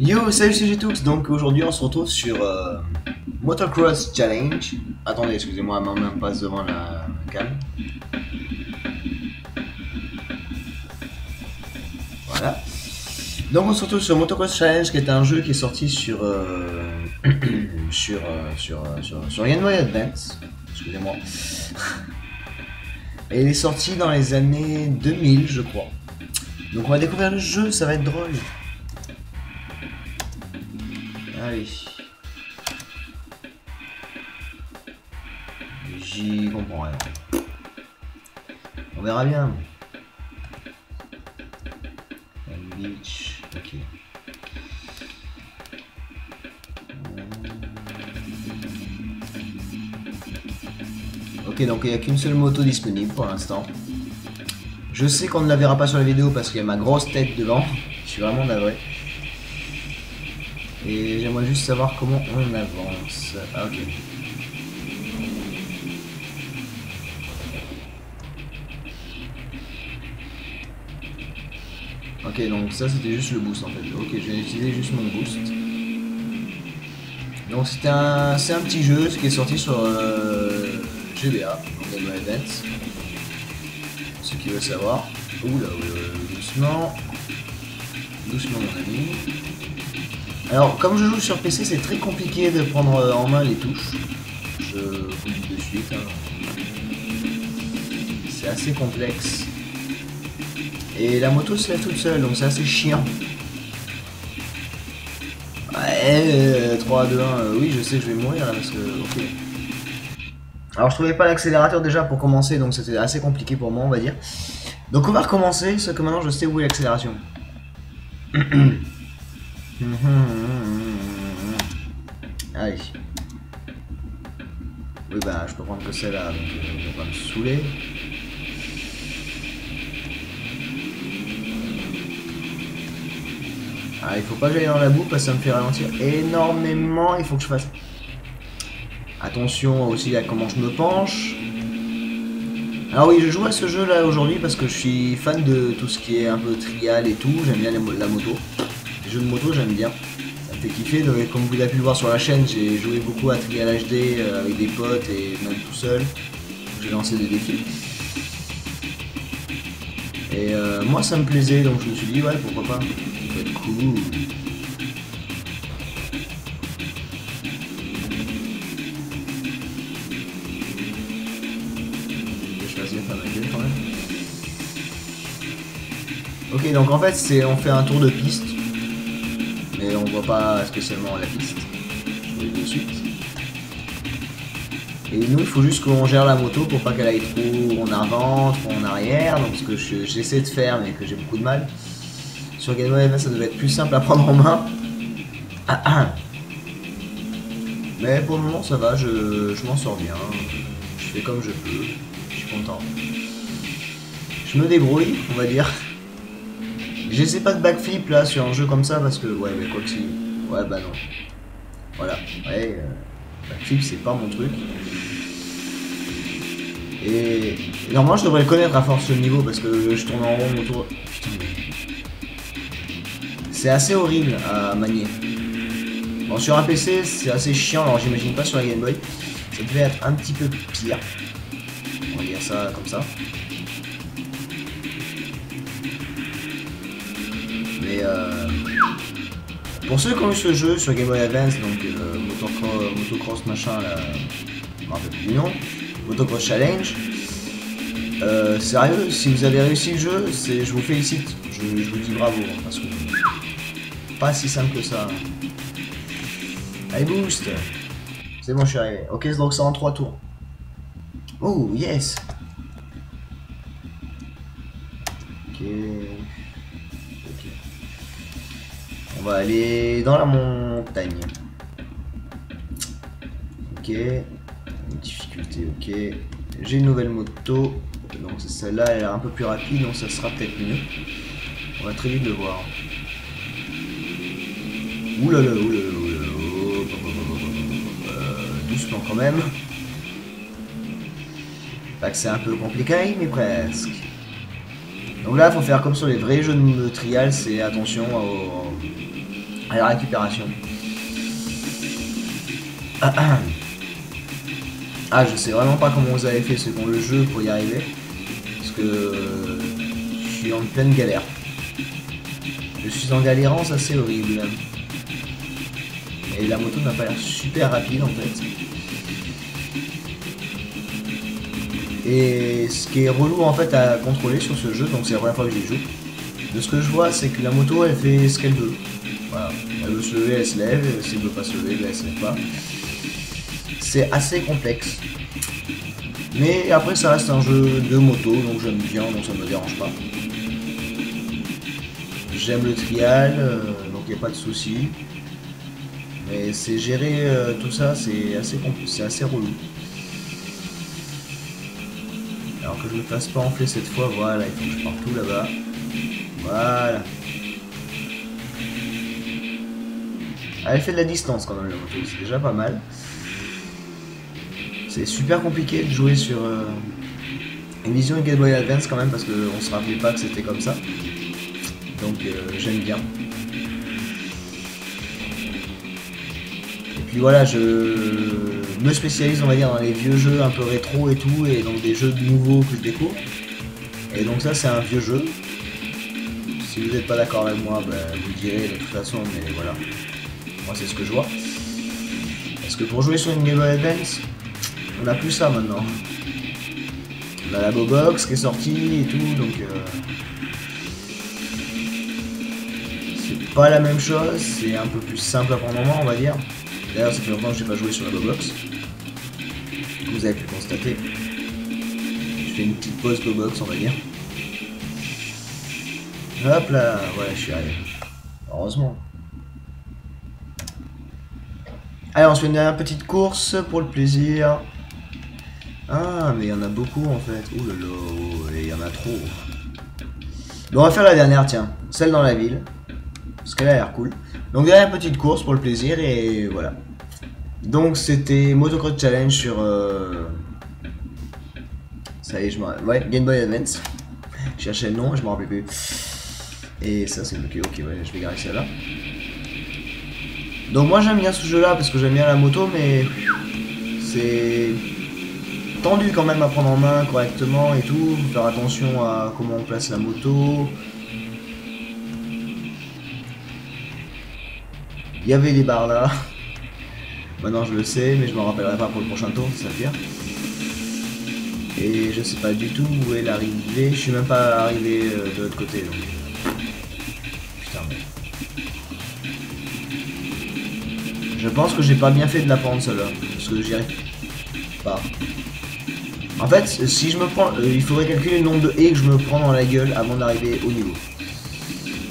Yo, salut c'est Gtoux, donc aujourd'hui on se retrouve sur Motocross Challenge. Attendez, excusez-moi, ma main passe devant la cam. Voilà. Donc on se retrouve sur Motocross Challenge, qui est un jeu qui est sorti sur sur Game Boy Advance. Excusez-moi. Et il est sorti dans les années 2000, je crois. Donc on va découvrir le jeu, ça va être drôle. Allez. J'y comprends rien. On verra bien. Beach, ok. Ok, donc il n'y a qu'une seule moto disponible pour l'instant. Je sais qu'on ne la verra pas sur la vidéo parce qu'il y a ma grosse tête devant. Je suis vraiment navré. Et j'aimerais juste savoir comment on avance. Ah, ok. Ok, donc ça c'était juste le boost en fait. Ok, je vais utiliser juste mon boost. Donc c'est un petit jeu qui est sorti sur GBA, Game Boy Advance. Ceux qui veulent savoir. Oula, doucement. Doucement mon ami. Alors, comme je joue sur PC, c'est très compliqué de prendre en main les touches. Je vous le dis de suite. Hein. C'est assez complexe. Et la moto se lève toute seule, donc c'est assez chiant. Ouais, 3, 2, 1, oui, je sais que je vais mourir là parce que. Ok. Alors, je trouvais pas l'accélérateur déjà pour commencer, donc c'était assez compliqué pour moi, on va dire. Donc, on va recommencer, sauf que maintenant je sais où est l'accélération. Allez. Oui, bah, je peux prendre que celle-là, donc je vais pas me saouler. Ah, il faut pas que j'aille dans la boue parce que ça me fait ralentir énormément. Il faut que je fasse attention aussi à comment je me penche. Alors oui, je joue à ce jeu là aujourd'hui parce que je suis fan de tout ce qui est un peu trial et tout. J'aime bien la moto. Les jeux de moto, j'aime bien. Ça me fait kiffer. Donc, comme vous avez pu le voir sur la chaîne, j'ai joué beaucoup à Trial HD avec des potes et même tout seul. J'ai lancé des défis. Et moi ça me plaisait, donc je me suis dit ouais, pourquoi pas. Ça peut être cool. Quand même. Ok, donc en fait c'est on fait un tour de piste, mais on voit pas spécialement la piste. Je vais de suite. Et nous il faut juste qu'on gère la moto pour pas qu'elle aille trop en avant, trop en arrière, donc ce que j'essaie de faire mais que j'ai beaucoup de mal. Sur Game Boy Advance ça devait être plus simple à prendre en main. Mais pour le moment ça va, je m'en sors bien. Je fais comme je peux, je suis content. Je me débrouille, on va dire. J'essaie pas de backflip là sur un jeu comme ça parce que ouais, mais quoi que si. Ouais, bah non. Voilà, ouais, backflip c'est pas mon truc. Et normalement je devrais le connaître à force le niveau parce que je tourne en rond autour. Putain, c'est assez horrible à manier. Bon, sur un PC c'est assez chiant, alors j'imagine pas sur la Game Boy. Ça devait être un petit peu pire. On va dire ça comme ça. Mais pour ceux qui ont eu ce jeu sur Game Boy Advance, donc motocross machin, là, je me rappelle plus du nom, Motocross Challenge, sérieux, si vous avez réussi le jeu, je vous félicite, je vous dis bravo, parce que pas si simple que ça. Allez, boost. C'est bon, je suis arrivé. Ok, donc ça en 3 tours. Oh, yes. Ok. On va aller dans la montagne. Ok. Difficulté, ok. J'ai une nouvelle moto. Donc celle-là, elle est un peu plus rapide, donc ça sera peut-être mieux. On va très vite le voir. Oulala, oulala, oulala. Doucement quand même. Pas que c'est un peu compliqué, mais presque. Donc là, il faut faire comme sur les vrais jeux de trial, c'est attention à la récupération. Ah, je sais vraiment pas comment vous avez fait ceux qui ont le jeu pour y arriver. Parce que je suis en pleine galère. Je suis en galérant, ça c'est horrible même. Et la moto n'a pas l'air super rapide en fait. Et ce qui est relou en fait à contrôler sur ce jeu, donc c'est la première fois que j'y joue. De ce que je vois, c'est que la moto elle fait ce qu'elle veut. Voilà. Elle veut se lever, elle se lève. Si elle veut pas se lever, elle se lève pas. C'est assez complexe. Mais après ça reste un jeu de moto, donc j'aime bien, donc ça me dérange pas. J'aime le trial, donc il n'y a pas de souci. Mais c'est gérer tout ça, c'est assez relou. Alors que je me fasse pas enfler cette fois, voilà, il faut que je parte tout là-bas. Voilà. Elle fait de la distance quand même la moto, c'est déjà pas mal. C'est super compliqué de jouer sur une vision Game Boy Advance quand même parce qu'on se rappelait pas que c'était comme ça. Donc j'aime bien. Et puis voilà, je me spécialise on va dire dans les vieux jeux un peu rétro et tout, et donc des jeux nouveaux que je découvre. Et donc ça c'est un vieux jeu. Si vous n'êtes pas d'accord avec moi, bah, vous direz de toute façon, mais voilà. Moi c'est ce que je vois. Parce que pour jouer sur une Game Boy Advance, on a plus ça maintenant. On a la Bobox qui est sortie et tout, donc c'est pas la même chose, c'est un peu plus simple à prendre en main on va dire. D'ailleurs ça fait longtemps que j'ai pas joué sur la Bobox. Comme vous avez pu le constater. Je fais une petite pause Bobox on va dire. Hop là, voilà je suis arrivé. Heureusement. Allez on se fait une dernière petite course pour le plaisir. Ah, mais il y en a beaucoup en fait. Ouh là là, il y en a trop. Bon, on va faire la dernière, tiens. Celle dans la ville. Parce qu'elle a l'air cool. Donc, dernière petite course pour le plaisir et voilà. Donc, c'était Motocross Challenge sur. Ça y est, je me rappelle. Ouais, Game Boy Advance. Je cherchais le nom, je me rappelle plus. Et ça, c'est bloqué. Ok, ouais, je vais garder celle-là. Donc, moi, j'aime bien ce jeu-là parce que j'aime bien la moto, mais. C'est tendu quand même à prendre en main correctement et tout, faire attention à comment on place la moto. Il y avait des barres là. Maintenant je le sais, mais je me rappellerai pas pour le prochain tour, c'est ça pire. Et je sais pas du tout où est l'arrivée, je suis même pas arrivé de l'autre côté donc. Putain mais. Je pense que j'ai pas bien fait de la prendre celle-là, parce que j'y arrive pas. En fait, si je me prends, il faudrait calculer le nombre de haies que je me prends dans la gueule avant d'arriver au niveau.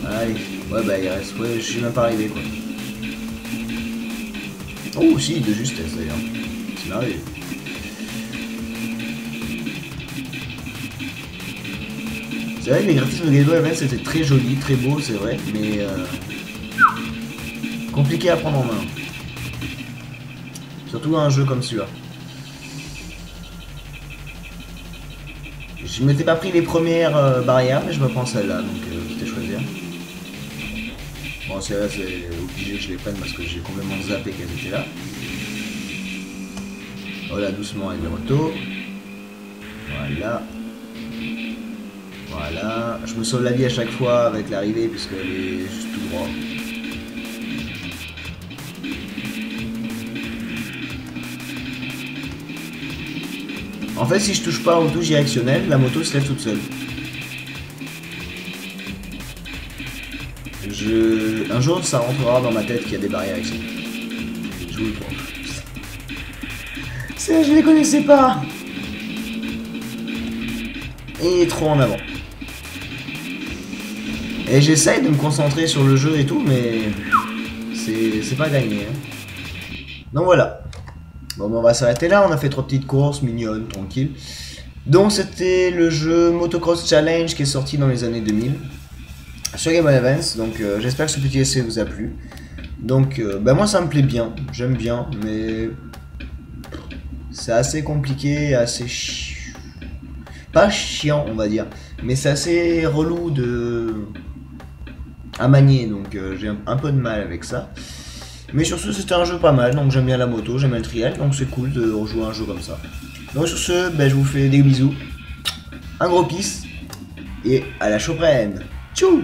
Allez, ouais bah il reste, ouais, je suis même pas arrivé quoi. Oh si, de justesse d'ailleurs. C'est merveilleux. C'est vrai que les graphismes de Game Boy Advance c'était très joli, très beau, c'est vrai, mais compliqué à prendre en main. Surtout un jeu comme celui-là. Je m'étais pas pris les premières barrières, mais je me prends celle-là, donc quitte à choisir. Bon, celle-là, c'est obligé que je les prenne parce que j'ai complètement zappé qu'elles étaient là. Voilà, doucement avec la moto. Voilà. Voilà. Je me sauve la vie à chaque fois avec l'arrivée puisqu'elle est juste tout droit. En fait, si je touche pas aux touches directionnelles, la moto se lève toute seule. Un jour, ça rentrera dans ma tête qu'il y a des barrières ici. Je vous le prends. Je les connaissais pas. Et trop en avant. Et j'essaye de me concentrer sur le jeu et tout, mais c'est pas gagné. Hein. Donc voilà. Bon, on va s'arrêter là, on a fait 3 petites courses mignonnes, tranquilles. Donc c'était le jeu Motocross Challenge qui est sorti dans les années 2000 sur Game Boy Advance. Donc j'espère que ce petit essai vous a plu. Donc bah, moi ça me plaît bien, j'aime bien, mais c'est assez compliqué, assez pas chiant on va dire, mais c'est assez relou de à manier, donc j'ai un peu de mal avec ça. Mais sur ce, c'était un jeu pas mal, donc j'aime bien la moto, j'aime bien le trial, donc c'est cool de rejouer un jeu comme ça. Donc sur ce, ben, je vous fais des bisous, un gros kiss, et à la prochaine. Tchou!